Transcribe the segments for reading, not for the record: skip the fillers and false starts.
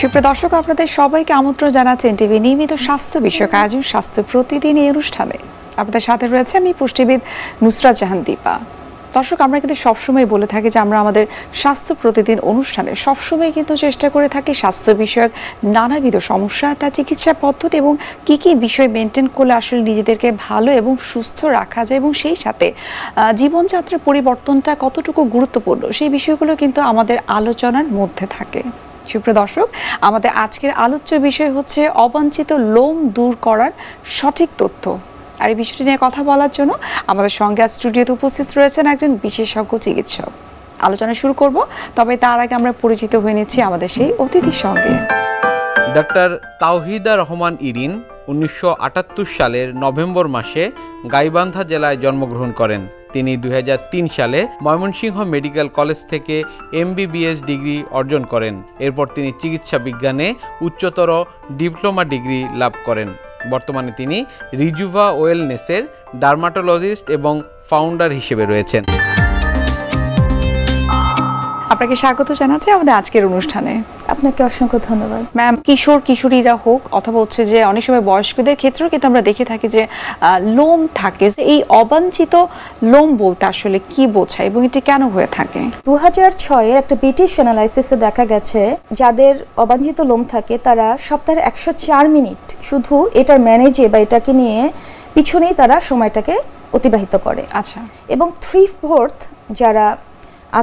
সুপ্রিয় দর্শক, আপনাদের সবাইকে আমন্ত্রণ জানাচ্ছি এনটিভি নিয়মিত স্বাস্থ্য বিষয়ক আয়োজন স্বাস্থ্য প্রতিদিন এই অনুষ্ঠানে। আপনাদের সাথে রয়েছে আমি পুষ্টিবিদ নুসরাত জাহান দীপা। দর্শক, আমরা কিন্তু সবসময় বলে থাকি যে আমরা আমাদের স্বাস্থ্য প্রতিদিন অনুষ্ঠানে সবসময় কিন্তু চেষ্টা করে থাকি স্বাস্থ্য বিষয়ক নানাবিধ সমস্যা, তার চিকিৎসা পদ্ধতি এবং কি কি বিষয় মেনটেন করলে আসলে নিজেদেরকে ভালো এবং সুস্থ রাখা যায় এবং সেই সাথে জীবনযাত্রার পরিবর্তনটা কতটুকু গুরুত্বপূর্ণ সেই বিষয়গুলো কিন্তু আমাদের আলোচনার মধ্যে থাকে। সুপ্রিয় দর্শক, আমাদের আজকের আলোচ্য বিষয় হচ্ছে অবাঞ্ছিত লোম দূর করার সঠিক তথ্য। আর এই বিষয়টি নিয়ে কথা বলার জন্য আমাদের সঙ্গে আজ স্টুডিওতে উপস্থিত রয়েছেন একজন বিশেষজ্ঞ চিকিৎসক। আলোচনা শুরু করব, তবে তার আগে আমরা পরিচিত হয়ে নিচ্ছি আমাদের সেই অতিথির সঙ্গে। ডক্টর তাওহিদা রহমান ইরিন 1978 সালের নভেম্বর মাসে গাইবান্ধা জেলায় জন্মগ্রহণ করেন। তিনি 2003 সালে ময়মনসিংহ মেডিকেল কলেজ থেকে MBBS ডিগ্রি অর্জন করেন। এরপর তিনি চিকিৎসা বিজ্ঞানে উচ্চতর ডিপ্লোমা ডিগ্রি লাভ করেন। বর্তমানে তিনি রিজুভা ওয়েলনেসের ডার্মাটোলজিস্ট এবং ফাউন্ডার হিসেবে রয়েছেন। আপনাকে স্বাগত জানাচ্ছি আমাদের আজকের অনুষ্ঠানে। আপনাকে অসংখ্য ধন্যবাদ। ম্যাম, কিশোর কিশোরীরা হোক অথবা হচ্ছে যে অনেক সময় বয়স্কদের ক্ষেত্রেও কিন্তু আমরা দেখে থাকি যে লোম থাকে। এই অবাঞ্ছিত লোম বলতে আসলে কি বোঝায় এবং এটি কেন হয়ে থাকে? 2006-এ একটা ব্রিটিশ অ্যানালাইসিসে দেখা গেছে যাদের অবাঞ্ছিত লোম থাকে তারা সপ্তাহে 104 মিনিট শুধু এটার ম্যানেজে বা এটাকে নিয়ে পিছনেই তারা সময়টাকে অতিবাহিত করে। আচ্ছা। এবং 3/4 যারা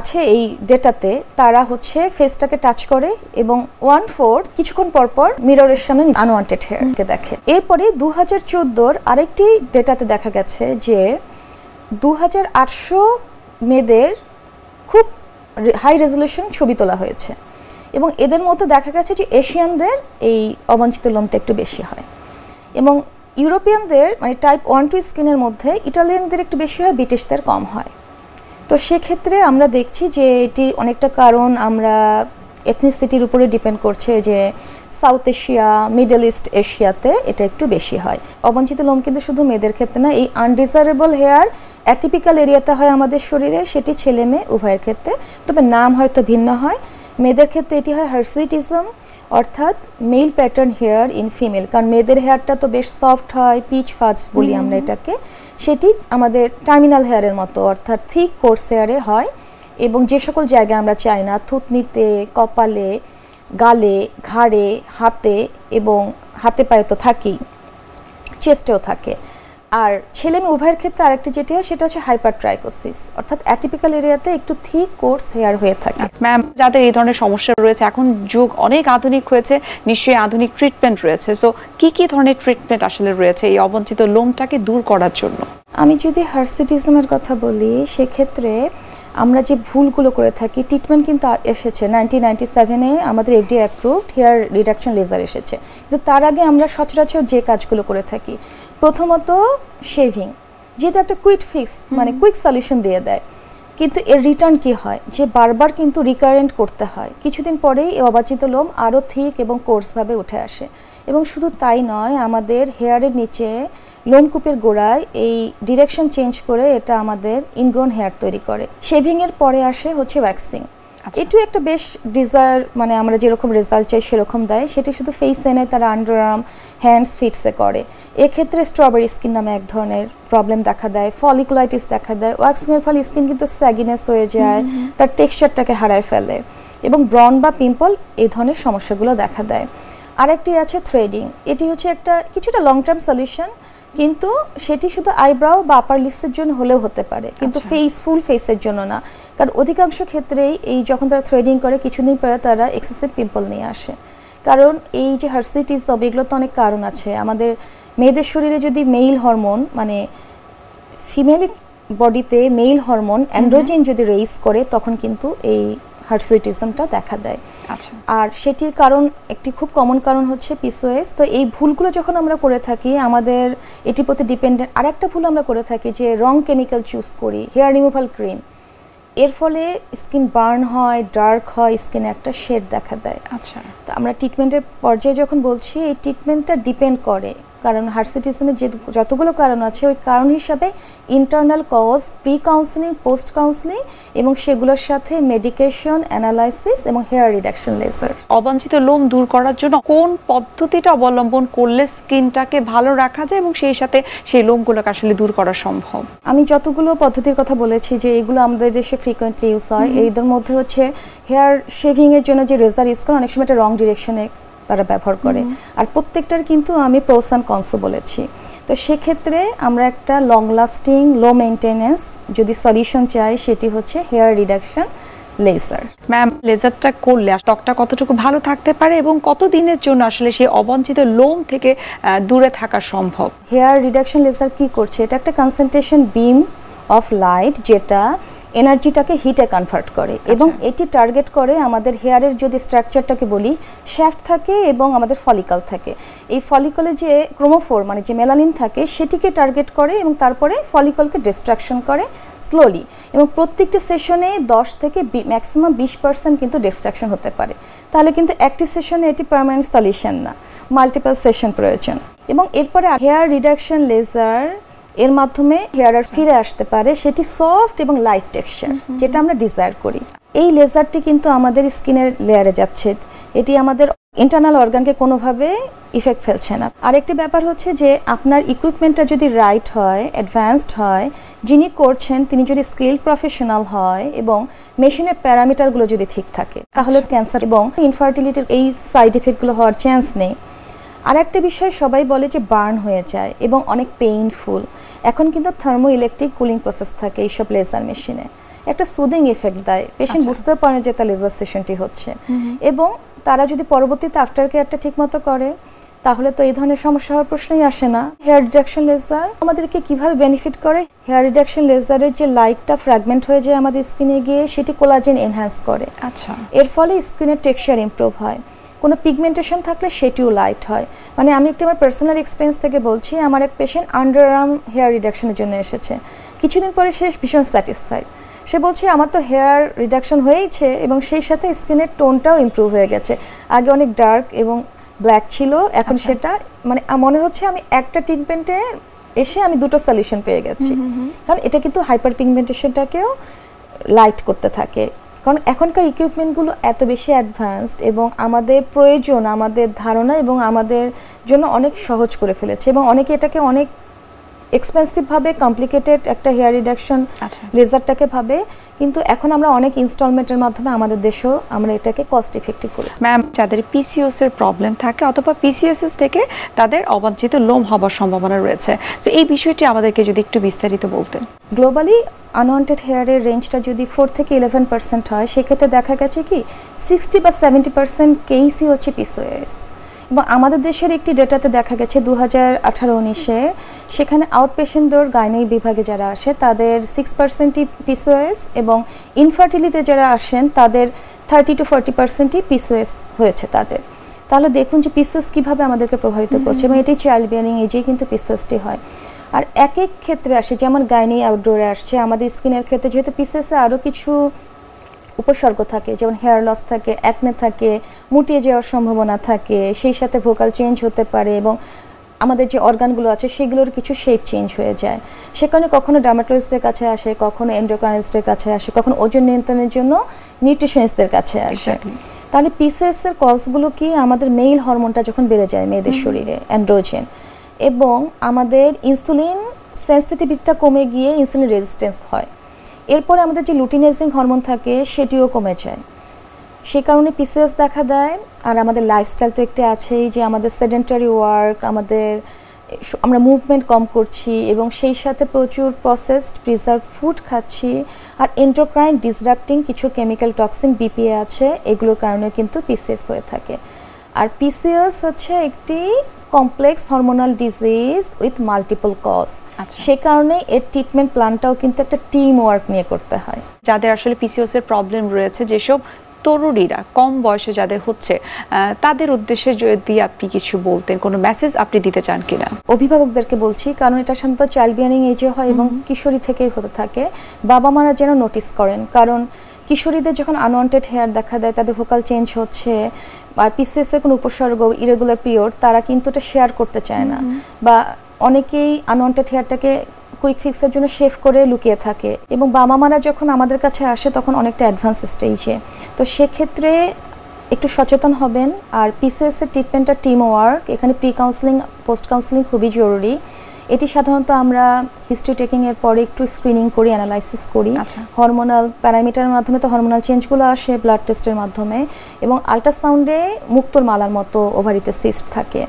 আছে এই ডেটাতে তারা হচ্ছে ফেসটাকে টাচ করে এবং 1/4 কিছুক্ষণ পরপর মিররের সামনে আনওয়ান্টেড হেয়ারকে দেখে। এরপরে 2014-র আরেকটি ডেটাতে দেখা গেছে যে 2800 মেয়েদের খুব হাই রেজলিউশন ছবি তোলা হয়েছে এবং এদের মধ্যে দেখা গেছে যে এশিয়ানদের এই অবাঞ্ছিত লোমটা একটু বেশি হয় এবং ইউরোপিয়ানদের মানে টাইপ 1-2 স্কিনের মধ্যে ইটালিয়ানদের একটু বেশি হয়, ব্রিটিশদের কম হয়। তো সেক্ষেত্রে আমরা দেখছি যে এটি অনেকটা কারণ আমরা এথনিসিটির উপরে ডিপেন্ড করছে যে সাউথ এশিয়া, মিডল ইস্ট এশিয়াতে এটা একটু বেশি হয়। অবাঞ্ছিত লোম কিন্তু শুধু মেয়েদের ক্ষেত্রে না, এই আনডিজারেবল হেয়ার অ্যাটিপিক্যাল এরিয়াতে হয় আমাদের শরীরে, সেটি ছেলে মেয়ে উভয়ের ক্ষেত্রে, তবে নাম হয়তো ভিন্ন হয়। মেয়েদের ক্ষেত্রে এটি হয় হার্সিটিজম, অর্থাৎ mail pattern here in female, কারণ মেয়েদের হেয়ারটা তো বেশ সফট হয়, পিচ ফাজ বলি আমরা এটাকে, সেটি আমাদের টার্মিনাল হেয়ারের মতো অর্থাৎ থিক কোর্স হেয়ারে হয় এবং যে সকল জায়গায় আমরা চাই না, থুতনিতে, কপালে, গালে, ঘাড়ে, হাতে এবং হাতে পায়ে তো থাকেই, চেস্টেও থাকে। আর ছেলে মেয়ে উভয়ের ক্ষেত্রে আরেকটি যেটি হয় সেটা হচ্ছে হাইপারট্রাইকোসিস, অর্থাৎ অ্যাটিপিক্যাল এরিয়াতে একটু থিক কোর্স হেয়ার হয়ে থাকে। ম্যাম, যাদের এই ধরনের সমস্যা রয়েছে, এখন যুগ অনেক আধুনিক হয়েছে, নিশ্চয়ই আধুনিক ট্রিটমেন্ট রয়েছে, সো কি কি ধরনের ট্রিটমেন্ট আসলে রয়েছে এই অবাঞ্ছিত লোমটাকে দূর করার জন্য? আমি যদি হার্সিটিজমের কথা বলি সেক্ষেত্রে আমরা যে ভুলগুলো করে থাকি, ট্রিটমেন্ট কিন্তু এসেছে 1997-এ আমাদের FDA approved hair reduction laser এসেছে, কিন্তু তার আগে আমরা সচরাচর যে কাজগুলো করে থাকি, প্রথমত শেভিং, যেটা একটা কুইক ফিক্স মানে কুইক সলিউশন দিয়ে দেয়, কিন্তু এর রিটার্ন কি হয় যে বারবার কিন্তু রিকারেন্ট করতে হয়। কিছুদিন পরেই এই অবাঞ্ছিত লোম আরও থিক এবং কোর্সভাবে উঠে আসে এবং শুধু তাই নয়, আমাদের হেয়ারের নিচে লোমকূপের গোড়ায় এই ডিরেকশন চেঞ্জ করে এটা আমাদের ইনগ্রোন হেয়ার তৈরি করে। শেভিংয়ের পরে আসে হচ্ছে ওয়্যাক্সিং। এটু একটা বেশ ডিজায়ার মানে আমরা যেরকম রেজাল্ট চাই সেরকম দেয়, সেটি শুধু ফেসে নেয়, তারা আন্ডারআর্ম, হ্যান্ডস, ফিটসে করে। এক্ষেত্রে স্ট্রবেরি স্কিন নামে এক ধরনের প্রবলেম দেখা দেয়, ফলিকুলাইটিস দেখা দেয়। ওয়্যাক্সিংয়ের ফলে স্কিন কিন্তু স্যাগিনেস হয়ে যায়, তার টেক্সচারটাকে হারায় ফেলে এবং ব্রন বা পিম্পল এই ধরনের সমস্যাগুলো দেখা দেয়। আরেকটি আছে থ্রেডিং, এটি হচ্ছে একটা কিছুটা লং টার্ম সলিউশন, কিন্তু সেটি শুধু আইব্রাও বা আপার লিপসের জন্য হলেও হতে পারে, কিন্তু ফুল ফেসের জন্য না, কারণ অধিকাংশ ক্ষেত্রেই এই যখন তারা থ্রেডিং করে কিছুদিন পরে তারা এক্সেসিভ পিম্পল নিয়ে আসে। কারণ এই যে হার্সিটিজম, এগুলো তো অনেক কারণ আছে। আমাদের মেয়েদের শরীরে যদি মেইল হরমোন মানে ফিমেল বডিতে মেইল হরমোন অ্যান্ড্রোজেন যদি রেইজ করে তখন কিন্তু এই হার্সিটিজমটা দেখা দেয়। আচ্ছা। আর সেটির কারণ একটি খুব কমন কারণ হচ্ছে পিসিওএস। তো এই ভুলগুলো যখন আমরা করে থাকি আমাদের এটির প্রতি ডিপেন্ডেন্ট। আরেকটা ভুল আমরা করে থাকি যে রং কেমিক্যাল চুজ করি, হেয়ার রিমুভাল ক্রিম, এর ফলে স্কিন বার্ন হয়, ডার্ক হয়, স্কিনে একটা শেড দেখা দেয়। আচ্ছা। তো আমরা ট্রিটমেন্টের পর্যায়ে যখন বলছি, এই ট্রিটমেন্টটা ডিপেন্ড করে কারণ হার্সিটিজমের যে যতগুলো কারণ আছে ওই কারণ হিসাবে internal cause, pre counselling, post counselling এবং সেগুলোর সাথে মেডিকেশন, অ্যানালাইসিস এবং হেয়ার রিডাকশন লেজার। অবাঞ্ছিত লোম দূর করার জন্য কোন পদ্ধতিটা অবলম্বন করলে স্কিনটাকে ভালো রাখা যায় এবং সেই সাথে সেই লোমগুলোকে আসলে দূর করা সম্ভব? আমি যতগুলো পদ্ধতির কথা বলেছি যে এগুলো আমাদের দেশে ফ্রিকোয়েন্টলি ইউজ হয়, এদের মধ্যে হচ্ছে হেয়ার শেভিং এর জন্য যে রেজার ইউজ করে অনেক সময় এটা রং ডিরেকশনে তারা ব্যবহার করে, আর প্রত্যেকটার কিন্তু আমি প্রোস অ্যান্ড কনস বলেছি। তো সেক্ষেত্রে আমরা একটা লং লাস্টিং, লো মেনটেনেন্স যদি সলিউশন চাই সেটি হচ্ছে হেয়ার রিডাকশন লেজার। ম্যাম, লেজারটা করলে ত্বকটা কতটুকু ভালো থাকতে পারে এবং কত দিনের জন্য আসলে সেই অবাঞ্ছিত লোম থেকে দূরে থাকা সম্ভব? হেয়ার রিডাকশন লেজার কি করছে, এটা একটা কনসেন্ট্রেশন বিম অফ লাইট যেটা এনার্জিটাকে হিটে কনভার্ট করে এবং এটি টার্গেট করে আমাদের হেয়ারের যদি স্ট্রাকচারটাকে বলি শ্যাফট থাকে এবং আমাদের ফলিকল থাকে, এই ফলিকলে যে ক্রোমোফোর মানে যে মেলানিন থাকে সেটিকে টার্গেট করে এবং তারপরে ফলিকলকে ডিস্ট্রাকশন করে স্লোলি, এবং প্রত্যেকটা সেশনে 10 থেকে ম্যাক্সিমাম 20% কিন্তু ডিস্ট্রাকশন হতে পারে। তাহলে কিন্তু একটি সেশনে এটি পার্মানেন্ট সলিউশন না, মাল্টিপল সেশন প্রয়োজন। এবং এরপরে হেয়ার রিডাকশন লেজার এর মাধ্যমে হেয়ার ফিরে আসতে পারে সেটি সফট এবং লাইট টেক্সচার যেটা আমরা ডিজায়ার করি। এই লেজারটি কিন্তু আমাদের স্কিনের লেয়ারে যাচ্ছে, এটি আমাদের ইন্টারনাল অর্গানকে কোনোভাবে ইফেক্ট ফেলছে না। আরেকটি ব্যাপার হচ্ছে যে আপনার ইকুইপমেন্টটা যদি রাইট হয়, অ্যাডভান্সড হয়, যিনি করছেন তিনি যদি স্কিল প্রফেশনাল হয় এবং মেশিনের প্যারামিটারগুলো যদি ঠিক থাকে তাহলে ক্যান্সার এবং ইনফার্টিলিটির এই সাইড ইফেক্টগুলো হওয়ার চান্স নেই। আর একটা বিষয় সবাই বলে যে বার্ন হয়ে যায় এবং অনেক পেইনফুল, এখন কিন্তু থার্মো ইলেকট্রিক কুলিং প্রসেস থাকে এইসব লেজার মেশিনে, একটা সুদিং এফেক্ট দেয়, পেশেন্ট বুঝতেও পারে যে তার লেজার সেশনটি হচ্ছে। এবং তারা যদি পরবর্তীতে আফটার কেয়ারটা ঠিক মতো করে তাহলে তো এই ধরনের সমস্যা হওয়ার প্রশ্নই আসে না। হেয়ার রিডাকশন লেজার আমাদেরকে কিভাবে বেনিফিট করে, হেয়ার রিডাকশন লেজারের যে লাইটটা ফ্র্যাগমেন্ট হয়ে যায় আমাদের স্কিনে গিয়ে সেটি কোলাজেন এনহ্যান্স করে, এর ফলে স্কিনের টেক্সচার ইমপ্রুভ হয়, কোনো পিগমেন্টেশন থাকলে সেটিও লাইট হয়। মানে আমি একটি আমার পার্সোনাল এক্সপিরিয়েন্স থেকে বলছি, আমার এক পেশেন্ট আন্ডার আর্ম হেয়ার রিডাকশনের জন্য এসেছে, কিছুদিন পরে সে ভীষণ স্যাটিসফাইড, সে বলছে আমার তো হেয়ার রিডাকশন হয়েইছে এবং সেই সাথে স্কিনের টোনটাও ইমপ্রুভ হয়ে গেছে, আগে অনেক ডার্ক এবং ব্ল্যাক ছিল এখন সেটা মানে মনে হচ্ছে আমি একটা ট্রিটমেন্টে এসে আমি দুটো সলিউশন পেয়ে গেছি। কারণ এটা কিন্তু হাইপার পিগমেন্টেশনটাকেও লাইট করতে থাকে, কারণ এখনকার ইকুইপমেন্টগুলো এত বেশি অ্যাডভান্সড এবং আমাদের প্রয়োজন, আমাদের ধারণা এবং আমাদের জন্য অনেক সহজ করে ফেলেছে এবং অনেকে এটাকে অনেক এক্সপেন্সিভভাবে কমপ্লিকেটেড একটা হেয়ার রিডাকশন লেজারটাকে ভাবে, কিন্তু এখন আমরা অনেক ইনস্টলমেন্টের মাধ্যমে আমাদের দেশেও আমরা এটাকে কস্ট ইফেক্টিভ করি। ম্যাম, যাদের পিসিওএস এর প্রবলেম থাকে অথবা পিসিওএস থেকে তাদের অবাঞ্ছিত লোম হওয়ার সম্ভাবনা রয়েছে, তো এই বিষয়টি আমাদেরকে যদি একটু বিস্তারিত বলতেন। গ্লোবালি আনওয়ান্টেড হেয়ারের রেঞ্জটা যদি 4 থেকে 11% হয় সেক্ষেত্রে দেখা গেছে কি 60 বা 70% কেসই হচ্ছে পিসিওএস। এবং আমাদের দেশের একটি ডেটাতে দেখা গেছে 2018-19-এ সেখানে আউট পেশেন্টদের গাইনি বিভাগে যারা আসে তাদের 6%ই পিসিওএস এবং ইনফার্টিলিতে যারা আসেন তাদের 30 to 40%ই পিসিওএস হয়েছে তাদের। তাহলে দেখুন যে পিসিওএস কীভাবে আমাদেরকে প্রভাবিত করছে এবং এটি চাইল্ড বিয়ারিং এজেই কিন্তু পিসিওএসটি হয়। আর এক এক ক্ষেত্রে আসে, যেমন গাইনি আউটডোরে আসছে, আমাদের স্কিনের ক্ষেত্রে যেহেতু পিসিওএসে আরও কিছু উপসর্গ থাকে, যেমন হেয়ার লস থাকে, অ্যাকনে থাকে, মুটিয়ে যাওয়ার সম্ভাবনা থাকে, সেই সাথে ভোকাল চেঞ্জ হতে পারে এবং আমাদের যে অর্গানগুলো আছে সেগুলোর কিছু শেপ চেঞ্জ হয়ে যায়। সে কারণে কখনো ডার্মাটোলজিস্টের কাছে আসে, কখনো এন্ডোক্রাইনিস্টের কাছে আসে, কখনো ওজন নিয়ন্ত্রণের জন্য নিউট্রিশনিস্টদের কাছে আসে। তাহলে পিসিওএস এর কজগুলো কি, আমাদের মেইল হরমোনটা যখন বেড়ে যায় মেয়েদের শরীরে অ্যান্ড্রোজেন, এবং আমাদের ইনসুলিন সেন্সিটিভিটিটা কমে গিয়ে ইনসুলিন রেজিস্ট্যান্স হয়, এরপরে আমাদের যে লুটিনেজিং হরমোন থাকে সেটিও কমে যায়, সে কারণে পিসিওএস দেখা দেয়। আর আমাদের লাইফস্টাইল তো একটি আছেই যে আমাদের সেডেন্টারি ওয়ার্ক, আমরা মুভমেন্ট কম করছি এবং সেই সাথে প্রচুর প্রসেসড প্রিজার্ভ ফুড খাচ্ছি, আর এন্ডোক্রাইন ডিসরাপ্টিং কিছু কেমিক্যাল টক্সিন বিপিএ আছে, এগুলোর কারণে কিন্তু পিসিওএস হয়ে থাকে। আর পিসিওএস হচ্ছে একটি complex hormonal disease with multiple cause, সেই কারণে এর ট্রিটমেন্ট প্ল্যানটাও কিন্তু একটা টিম ওয়ার্ক নিয়ে করতে হয়। যাদের আসলে পিসিওএস এর প্রবলেম রয়েছে, যেসব তরুণীরা কম বয়সে যাদের হচ্ছে, তাদের উদ্দেশ্যে যদি আপনি কিছু বলতেন, কোনো মেসেজ আপনি দিতে চান কিনা? অভিভাবকদেরকে বলছি, কারণ এটা সাধারণত চাইল্ড বিয়ারিং এজে হয় এবং কিশোরী থেকেই হতে থাকে, বাবা মারা যেন নোটিস করেন, কারণ কিশোরীদের যখন আনওয়ান্টেড হেয়ার দেখা দেয়, তাদের ভোকাল চেঞ্জ হচ্ছে আর পিসিএস এর কোনো উপসর্গ, ইরেগুলার পিরিয়ড, তারা কিন্তু এটা শেয়ার করতে চায় না, বা অনেকেই আনওয়ান্টেড হেয়ারটাকে কুইক ফিক্সের জন্য শেভ করে লুকিয়ে থাকে। এবং বাবা মারা যখন আমাদের কাছে আসে তখন অনেকটা অ্যাডভান্স স্টেজে, তো সেক্ষেত্রে একটু সচেতন হবেন। আর পিসিএস এর ট্রিটমেন্টটা টিম ওয়ার্ক, এখানে প্রি কাউন্সেলিং পোস্ট কাউন্সেলিং খুবই জরুরি। এটি সাধারণত আমরা হিস্ট্রি টেকিং এর পরে একটু স্ক্রিনিং করি, অ্যানালাইসিস করি, হরমোনাল প্যারামিটারের মাধ্যমে তো হরমোনাল চেঞ্জগুলো আসে ব্লাড টেস্টের মাধ্যমে, এবং আল্ট্রাসাউন্ডে মুক্তোর মালার মতো ওভারিতে সিস্ট থাকে।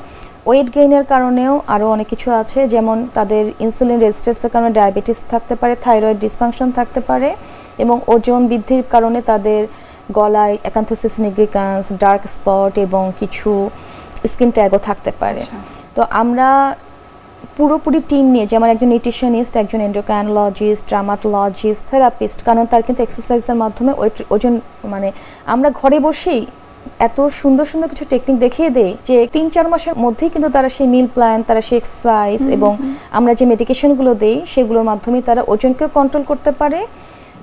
ওয়েট গেইনের কারণেও আরও অনেক কিছু আছে, যেমন তাদের ইনসুলিন রেজিস্ট্যান্সের কারণে ডায়াবেটিস থাকতে পারে, থাইরয়েড ডিসফাংশন থাকতে পারে, এবং ওজন বৃদ্ধির কারণে তাদের গলায় অ্যাকান্থোসিস নিগ্রিকান্স, ডার্ক স্পট এবং কিছু স্কিন ট্যাগও থাকতে পারে। তো আমরা পুরোপুরি টিম নিয়ে, যেমন একজন নিউট্রিশনিস্ট, একজন এন্ডোক্রাইনোলজিস্ট, ট্রামাটোলজিস্ট, থেরাপিস্ট, কারণ তার কিন্তু এক্সারসাইজের মাধ্যমে ওজন মানে আমরা ঘরে বসেই এত সুন্দর সুন্দর কিছু টেকনিক দেখিয়ে দেয় যে 3-4 মাসের মধ্যেই কিন্তু তারা সেই মিল প্ল্যান, তারা সেই এক্সারসাইজ এবং আমরা যে মেডিকেশনগুলো দেই সেগুলোর মাধ্যমে তারা ওজনকেও কন্ট্রোল করতে পারে।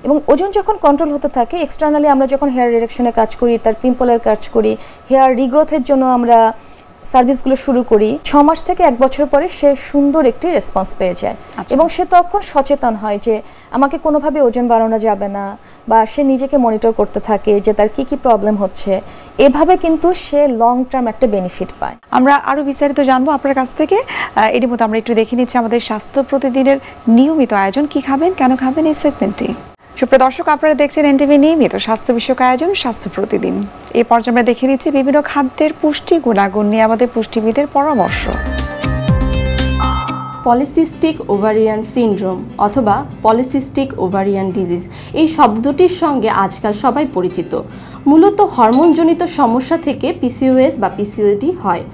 এবং ওজন যখন কন্ট্রোল হতে থাকে, এক্সটার্নালি আমরা যখন হেয়ার রিডাকশনে কাজ করি, তার পিম্পলের কাজ করি, হেয়ার রিগ্রোথের জন্য আমরা সার্ভিসগুলো শুরু করি, 6 মাস থেকে 1 বছর পরে সে সুন্দর একটি রেসপন্স পেয়ে যায়। এবং সে তখন সচেতন হয় যে আমাকে কোনোভাবে ওজন বাড়ানো যাবে না, বা সে নিজেকে মনিটর করতে থাকে যে তার কি কি প্রবলেম হচ্ছে। এভাবে কিন্তু সে লং টার্ম একটা বেনিফিট পায়। আমরা আরো বিস্তারিত জানবো আপনার কাছ থেকে। এর মধ্যে আমরা একটু দেখে নিচ্ছি আমাদের স্বাস্থ্য প্রতিদিনের নিয়মিত আয়োজন, কি খাবেন কেন খাবেন এই সেগমেন্টটি। সুপ্রিয় দর্শক, আপনারা দেখছেন এনটিভি নিয়মিত স্বাস্থ্য বিষয়ক আয়োজন স্বাস্থ্য প্রতিদিন। এই পর্যায়ে আমরা দেখে নিচ্ছি বিভিন্ন খাদ্যের পুষ্টি গুণাগুণ নিয়ে আমাদের পুষ্টিবিদের পরামর্শ। পলিসিস্টিক ওভারিয়ান সিনড্রোম অথবা পলিসিস্টিক ওভারিয়ান ডিজিজ, এই শব্দটির সঙ্গে আজকাল সবাই পরিচিত। মূলত হরমোনজনিত সমস্যা থেকে পিসিওএস বা পিসিওডি হয়।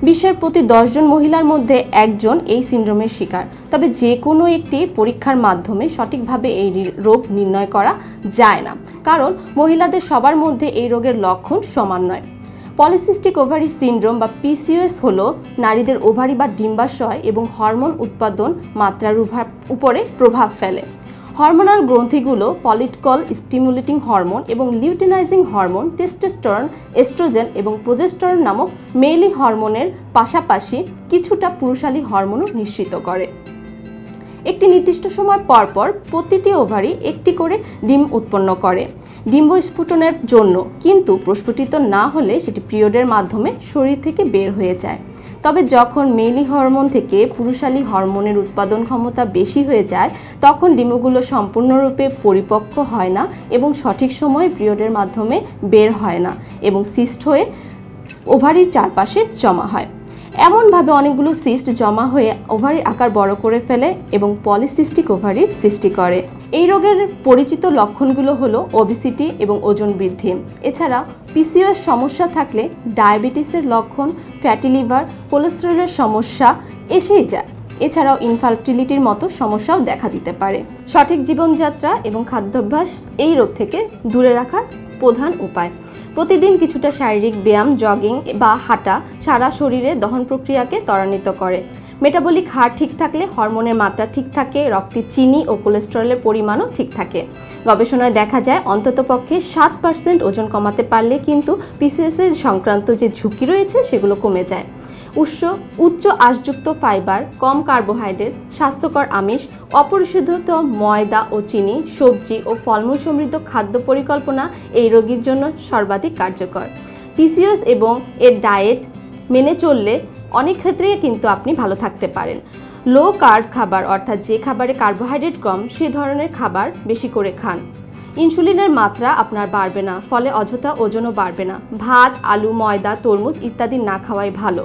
বিশ্বের প্রতি 10 জন মহিলার মধ্যে 1 জন এই সিনড্রোমের শিকার। তবে যে কোনো একটি পরীক্ষার মাধ্যমে সঠিকভাবে এই রোগ নির্ণয় করা যায় না, কারণ মহিলাদের সবার মধ্যে এই রোগের লক্ষণ সমান নয়। পলিসিস্টিক ওভারি সিনড্রোম বা পিসিওএস হলো নারীদের ওভারি বা ডিম্বাশয় এবং হরমোন উৎপাদন মাত্রার উপরে প্রভাব ফেলে। হরমোনাল গ্রন্থিগুলো ফলিকল স্টিমুলেটিং হরমোন এবং লিউটিনাইজিং হরমোন, টেস্টোস্টেরন, এস্ট্রোজেন এবং প্রোজেস্টেরন নামক মেইলি হরমোনের পাশাপাশি কিছুটা পুরুষালী হরমোনও নিঃসৃত করে। একটি নির্দিষ্ট সময় পরপর প্রতিটি ওভারি একটি করে ডিম উৎপন্ন করে ডিম্বস্ফুটনের জন্য, কিন্তু প্রস্ফুটিত না হলে সেটি পিরিয়ডের মাধ্যমে শরীর থেকে বের হয়ে যায়। তবে যখন মেইলি হরমোন থেকে পুরুষালী হরমোনের উৎপাদন ক্ষমতা বেশি হয়ে যায়, তখন ডিমগুলো সম্পূর্ণরূপে পরিপক্ক হয় না এবং সঠিক সময়ে পিরিয়ডের মাধ্যমে বের হয় না এবং সিস্ট হয়ে ওভারির চারপাশে জমা হয়। এমনভাবে অনেকগুলো সিস্ট জমা হয়ে ওভারির আকার বড় করে ফেলে এবং পলিসিস্টিক ওভারির সৃষ্টি করে। এই রোগের পরিচিত লক্ষণগুলো হলো ওবেসিটি এবং ওজন বৃদ্ধি। এছাড়া পিসিওএস সমস্যা থাকলে ডায়াবেটিসের লক্ষণ, ফ্যাটি লিভার, কোলেস্টেরলের সমস্যা এসেই যায়। এছাড়াও ইনফার্টিলিটির মতো সমস্যাও দেখা দিতে পারে। সঠিক জীবনযাত্রা এবং খাদ্যাভ্যাস এই রোগ থেকে দূরে রাখার প্রধান উপায়। প্রতিদিন কিছুটা শারীরিক ব্যায়াম, জগিং বা হাঁটা সারা শরীরে দহন প্রক্রিয়াকে ত্বরান্বিত করে। মেটাবলিক হার ঠিক থাকলে হরমোনের মাত্রা ঠিক থাকে, রক্তে চিনি ও কোলেস্টেরলের পরিমাণও ঠিক থাকে। গবেষণায় দেখা যায় অন্ততপক্ষে 7% ওজন কমাতে পারলে কিন্তু পিসিওএস সংক্রান্ত যে ঝুঁকি রয়েছে সেগুলো কমে যায়। উচ্চ আঁশযুক্ত ফাইবার, কম কার্বোহাইড্রেট, স্বাস্থ্যকর আমিষ, অপরিশোধিত ময়দা ও চিনি, সবজি ও ফলমূল সমৃদ্ধ খাদ্য পরিকল্পনা এই রোগীর জন্য সর্বাধিক কার্যকর। পিসিওএস এবং এর ডায়েট মেনে চললে অনেক ক্ষেত্রেই কিন্তু আপনি ভালো থাকতে পারেন। লো কার্ব খাবার, অর্থাৎ যে খাবারে কার্বোহাইড্রেট কম সে ধরনের খাবার বেশি করে খান। ইনসুলিনের মাত্রা আপনার বাড়বে না, ফলে অযথা ওজনও বাড়বে না। ভাত, আলু, ময়দা, তরমুজ ইত্যাদি না খাওয়াই ভালো।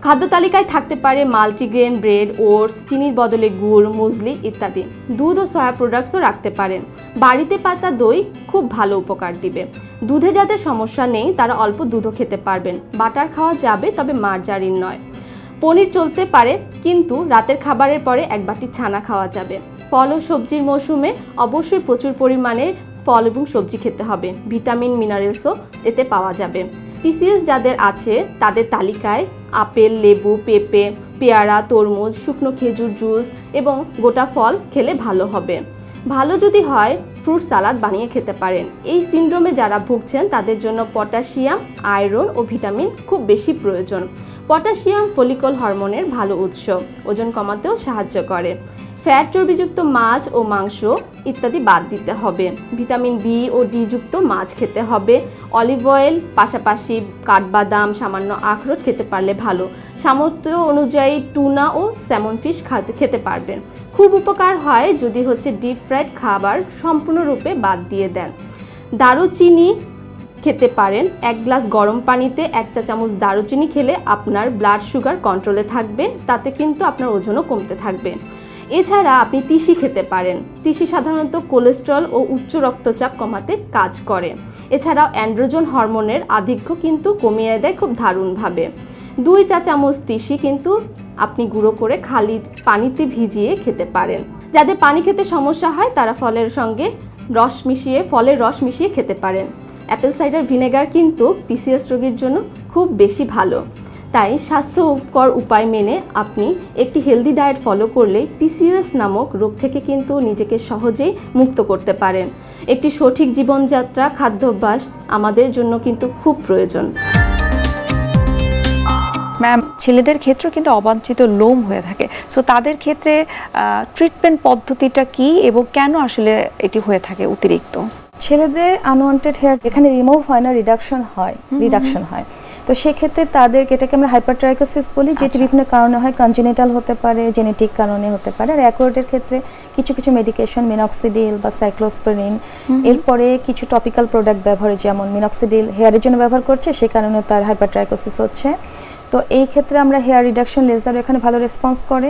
খাদ্য তালিকায় থাকতে পারে মাল্টিগ্রেন, ব্রেড, ওটস, চিনির বদলে গুড়, মুসলি ইত্যাদি। দুধ ও সয়া প্রোডাক্টসও রাখতে পারেন। বাড়িতে পাতা দই খুব ভালো উপকার দিবে। দুধে যাদের সমস্যা নেই তারা অল্প দুধও খেতে পারবেন। বাটার খাওয়া যাবে, তবে মার্জারিন নয়। পনির চলতে পারে, কিন্তু রাতের খাবারের পরে 1 বাটি ছানা খাওয়া যাবে। ফল ও সবজির মৌসুমে অবশ্যই প্রচুর পরিমাণে ফল এবং সবজি খেতে হবে। ভিটামিন, মিনারেলসও এতে পাওয়া যাবে। পিসিওএস যাদের আছে তাদের তালিকায় আপেল, লেবু, পেঁপে, পেয়ারা, তরমুজ, শুকনো খেজুর জুস এবং গোটা ফল খেলে ভালো হবে। ভালো যদি হয় ফ্রুট সালাদ বানিয়ে খেতে পারেন। এই সিনড্রোমে যারা ভুগছেন তাদের জন্য পটাশিয়াম, আয়রন ও ভিটামিন খুব বেশি প্রয়োজন। পটাশিয়াম ফলিকল হরমোনের ভালো উৎস, ওজন কমাতেও সাহায্য করে। ফ্যাট চর্বিযুক্ত মাছ ও মাংস ইত্যাদি বাদ দিতে হবে। ভিটামিন বি ও ডি যুক্ত মাছ খেতে হবে। অলিভ অয়েল, পাশাপাশি কাঠবাদাম, সামান্য আখরোট খেতে পারলে ভালো। সামর্থ্য অনুযায়ী টুনা ও স্যামন ফিশ খেতে পারবেন। খুব উপকার হয় যদি ডিপ ফ্রাইড খাবার সম্পূর্ণরূপে বাদ দিয়ে দেন। দারুচিনি খেতে পারেন। 1 গ্লাস গরম পানিতে 1 চা চামচ দারুচিনি খেলে আপনার ব্লাড সুগার কন্ট্রোলে থাকবে, তাতে কিন্তু আপনার ওজনও কমতে থাকবে। এছাড়া আপনি তিসি খেতে পারেন। তিসি সাধারণত কোলেস্টেরল ও উচ্চ রক্তচাপ কমাতে কাজ করে। এছাড়াও অ্যান্ড্রোজেন হরমোনের আধিক্য কিন্তু কমিয়ে দেয় খুব দারুণভাবে। 2 চা চামচ তিসি কিন্তু আপনি গুঁড়ো করে খালি পানিতে ভিজিয়ে খেতে পারেন। যাদের পানি খেতে সমস্যা হয় তারা ফলের রস মিশিয়ে খেতে পারেন। অ্যাপেল সাইডার ভিনেগার কিন্তু পিসিওএস রোগীর জন্য খুব বেশি ভালো। তাই স্বাস্থ্যকর উপায় মেনে আপনি একটি হেলদি ডায়েট ফলো করলে পিসিওএস নামক রোগ থেকে কিন্তু নিজেকে সহজেই মুক্ত করতে পারেন। একটি সঠিক জীবনযাত্রা, খাদ্যাভ্যাস আমাদের জন্য কিন্তু খুব প্রয়োজন। ম্যাম, ছেলেদের ক্ষেত্রেও কিন্তু অবাঞ্ছিত লোম হয়ে থাকে, সো তাদের ক্ষেত্রে ট্রিটমেন্ট পদ্ধতিটা কি এবং কেন আসলে এটি হয়ে থাকে অতিরিক্ত? ছেলেদের আনওয়ান্টেড হেয়ার এখানে রিমুভ হয় না, রিডাকশন হয়। তো সেক্ষেত্রে তাদেরকে, এটাকে আমরা হাইপারট্রাইকোসিস বলি, যেটি বিভিন্ন কারণে হয়। কনজেনিটাল হতে পারে, জেনেটিক কারণে হতে পারে। আর অ্যাকোয়ার্ডের ক্ষেত্রে কিছু কিছু মেডিকেশন, মিনক্সিডিল বা সাইক্লোস্পোরিন, এরপরে কিছু টপিক্যাল প্রোডাক্ট ব্যবহারে, যেমন মিনক্সিডিল হেয়ারের জন্য ব্যবহার করছে, সে কারণে তার হাইপারট্রাইকোসিস হচ্ছে। তো এই ক্ষেত্রে আমরা হেয়ার রিডাকশন লেজার এখানে ভালো রেসপন্স করে।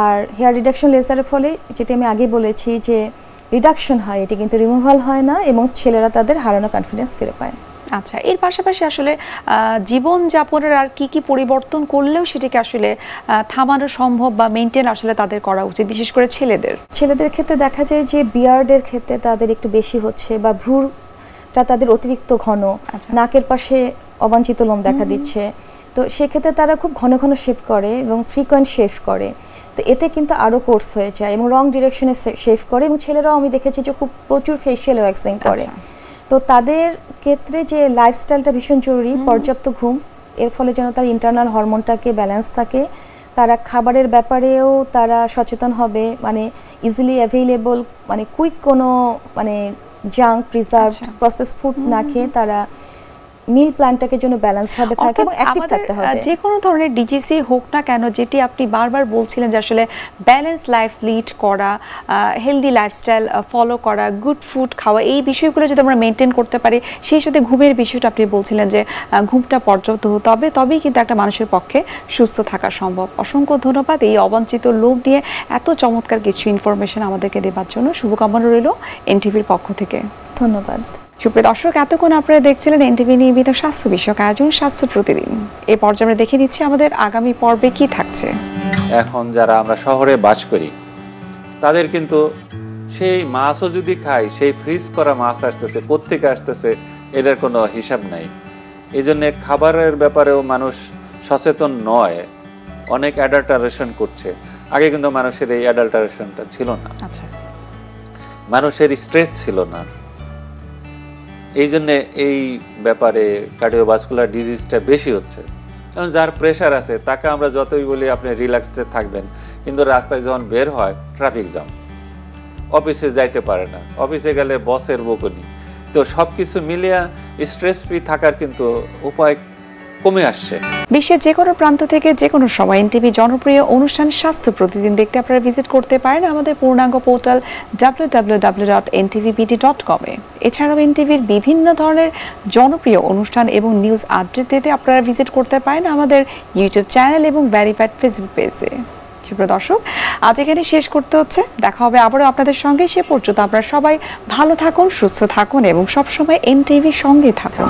আর হেয়ার রিডাকশন লেজারের ফলে, যেটি আমি আগে বলেছি যে রিডাকশন হয়, এটি কিন্তু রিমুভাল হয় না, এবং ছেলেরা তাদের হারানো কনফিডেন্স ফিরে পায়। আচ্ছা, এর পাশাপাশি আসলে জীবনযাপনের আর কি পরিবর্তন করলেও সেটাকে আসলে থামানো সম্ভব বা মেনটেন আসলে তাদের করা উচিত, বিশেষ করে ছেলেদের ক্ষেত্রে দেখা যায় যে বিয়ার্ডের ক্ষেত্রে তাদের একটু বেশি হচ্ছে, বা ভ্রুটা তাদের অতিরিক্ত ঘন, নাকের পাশে অবাঞ্ছিত লোম দেখা দিচ্ছে। তো সেক্ষেত্রে তারা খুব ঘন ঘন শেভ করে এবং ফ্রিকোয়েন্ট শেভ করে। তো এতে কিন্তু আরও কোর্স হয়ে যায় এবং রং ডিরেকশনে শেভ করে। এবং ছেলেরাও আমি দেখেছি যে খুব প্রচুর ফেশিয়াল ওয়্যাক্সিং করে। তো তাদের ক্ষেত্রে যে লাইফস্টাইলটা ভীষণ জরুরি, পর্যাপ্ত ঘুম, এর ফলে যেন তার ইন্টারনাল হরমোনটাকে ব্যালেন্স থাকে। তারা খাবারের ব্যাপারেও তারা সচেতন হবে, মানে ইজিলি অ্যাভেইলেবল, মানে কুইক কোনো জাঙ্ক, প্রিজার্ভ, প্রসেস ফুড না খেয়ে তারা মিল প্ল্যানটাকে জন্য ব্যালেন্সড ভাবে থাকে এবং অ্যাক্টিভ থাকতে হবে। যে কোনো ধরনের ডিজিসি হোক না কেন, যেটি আপনি বারবার বলছিলেন যে আসলে ব্যালেন্স লাইফ লিড করা, হেলদি লাইফস্টাইল ফলো করা, গুড ফুড খাওয়া, এই বিষয়গুলো যদি আমরা মেনটেন করতে পারি, সেই সাথে ঘুমের বিষয়টা আপনি বলছিলেন যে ঘুমটা পর্যাপ্ত হতে হবে, তবেই কিন্তু একটা মানুষের পক্ষে সুস্থ থাকা সম্ভব। অসংখ্য ধন্যবাদ এই অবাঞ্ছিত লোভ নিয়ে এত চমৎকার কিছু ইনফরমেশন আমাদেরকে দেওয়ার জন্য। শুভকামনা রইল এনটিভির পক্ষ থেকে। ধন্যবাদ। সুপ্রিয় দর্শক, এতক্ষণ আপনারা দেখছিলেন এনটিভি নিয়মিত স্বাস্থ্য বিষয়ক আয়োজন স্বাস্থ্য প্রতিদিন। এই পর্যায়ে আমরা দেখে নিচ্ছি আমাদের আগামী পর্বে কি থাকছে। এখন যারা আমরা শহরে বাস করি, তাদের কিন্তু সেই মাছও যদি খাই, সেই ফ্রিজ করা মাছ আসতেছে, কোত্থেকে আসতেছে এটার কোনো হিসাব নাই। এই জন্যে খাবারের ব্যাপারেও মানুষ সচেতন নয়, অনেক অ্যাডাল্টারেশন করছে। আগে কিন্তু মানুষের এই অ্যাডাল্টারেশনটা ছিল না, মানুষের স্ট্রেস ছিল না। এই জন্যে এই ব্যাপারে কার্ডিওভাস্কুলার ডিজিজটা বেশি হচ্ছে। কারণ যার প্রেশার আছে তাকে আমরা যতই বলি আপনি রিল্যাক্সে থাকবেন, কিন্তু রাস্তায় যখন বের হয় ট্রাফিক জ্যাম, অফিসে যাইতে পারে না, অফিসে গেলে বসের বকুনি। তো সব কিছু মিলিয়ে স্ট্রেস ফ্রি থাকার কিন্তু উপায় কমে আসছে। বিশ্বের যে কোনো প্রান্ত থেকে যে কোনো সময় এনটিভি জনপ্রিয় অনুষ্ঠান স্বাস্থ্য প্রতিদিন দেখতে আপনারা ভিজিট করতে পারেন আমাদের পূর্ণাঙ্গ পোর্টাল www.ntvbd.com এ। এছাড়াও এনটিভির বিভিন্ন ধরনের জনপ্রিয় অনুষ্ঠান এবং নিউজ আপডেট পেতে আপনারা ভিজিট করতে পারেন আমাদের ইউটিউব চ্যানেল এবং ভেরিফাইড ফেসবুক পেজে। সুপ্রিয় দর্শক, আজ এখানে শেষ করতে হচ্ছে। দেখা হবে আবারও আপনাদের সঙ্গে। সে পর্যন্ত আপনারা সবাই ভালো থাকুন, সুস্থ থাকুন এবং সবসময় এনটিভির সঙ্গে থাকুন।